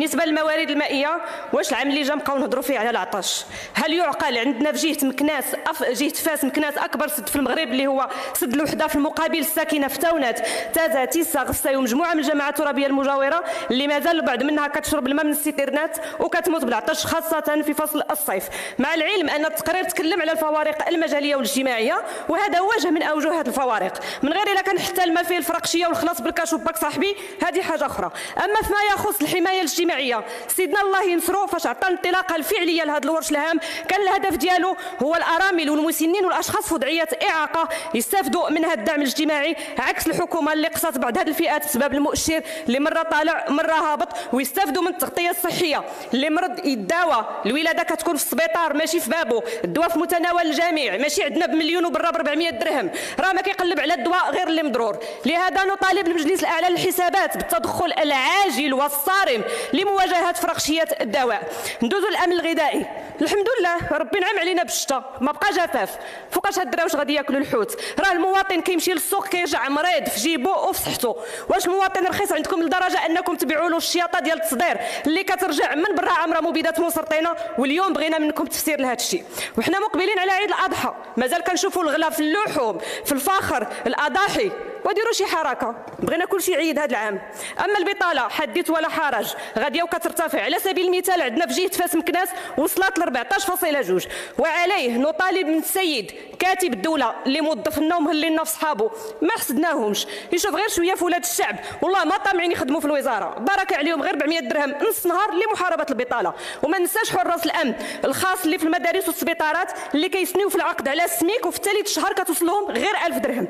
بالنسبه للموارد المائيه، واش العام اللي جا نبقاو نهضروا فيه على العطش؟ هل يعقل عندنا في جهه مكناس جهه فاس مكناس اكبر سد في المغرب اللي هو سد الوحده في المقابل الساكنه في تاونات تازا تيسا غساي ومجموعه من الجماعات الترابيه المجاوره اللي مازال البعض منها كتشرب الماء من السيترنات وكتموت بالعطش خاصه في فصل الصيف، مع العلم ان التقرير تكلم على الفوارق المجاليه والاجتماعيه وهذا وجه من اوجه هذه الفوارق، من غير الا كان حتى الماء فيه الفرقشيه والخلاص بالكاش وباك صاحبي هذه حاجه اخرى. اما فيما يخص الحمايه الاجتماعيه سيدنا الله ينصرو فاش عطى الانطلاقه الفعليه لهذا الورش الهام كان الهدف ديالو هو الارامل والمسنين والاشخاص في وضعيه اعاقه يستافدوا من هذا الدعم الاجتماعي عكس الحكومه اللي قصت بعض هذه الفئات بسبب المؤشر اللي مره طالع مره هابط، ويستافدوا من التغطيه الصحيه اللي مرض يداوى الولاده كتكون في السبيطار ماشي في بابو، الدواء في متناول الجميع ماشي عندنا بمليون وبرا ب 400 درهم، راه ما كيقلب على الدواء غير اللي مضرور. لهذا نطالب المجلس الاعلى للحسابات بالتدخل العاجل والصارم لمواجهه فرقشيه الدواء. ندوزو الامن الغذائي، الحمد لله ربي نعم علينا بالشتاء ما بقى جفاف، فوقاش هاد الدراوش غادي ياكلوا الحوت؟ راه المواطن كيمشي للسوق كيرجع مريض في جيبو وفي صحته، واش المواطن رخيص عندكم لدرجه انكم تبيعوا له الشياطه ديال التصدير اللي كترجع من برا عامره مبيدات مسرطنه؟ واليوم بغينا منكم تفسير لهذا الشيء. وحنا مقبلين على عيد الاضحى مازال كنشوفوا الغلا في اللحوم في الفاخر الاضاحي، وديروا شي حركه، بغينا كل شيء عيد هذا العام. اما البطاله حديث ولا حرج غاديه وكترتفع، على سبيل المثال عندنا في جهه فاس مكناس وصلت ل 14.2، وعليه نطالب من السيد كاتب الدوله اللي موظفنا ومهلينا في صحابه ما حسدناهمش يشوف غير شويه في ولاد الشعب، والله ما طامعين يخدموا في الوزاره، بركه عليهم غير 400 درهم نص نهار لمحاربه البطاله. وما ننساش حراس الامن الخاص اللي في المدارس والسبيطارات اللي كيسنيو في العقد على السميك وفي ثالث شهر كتوصلهم غير 1000 درهم.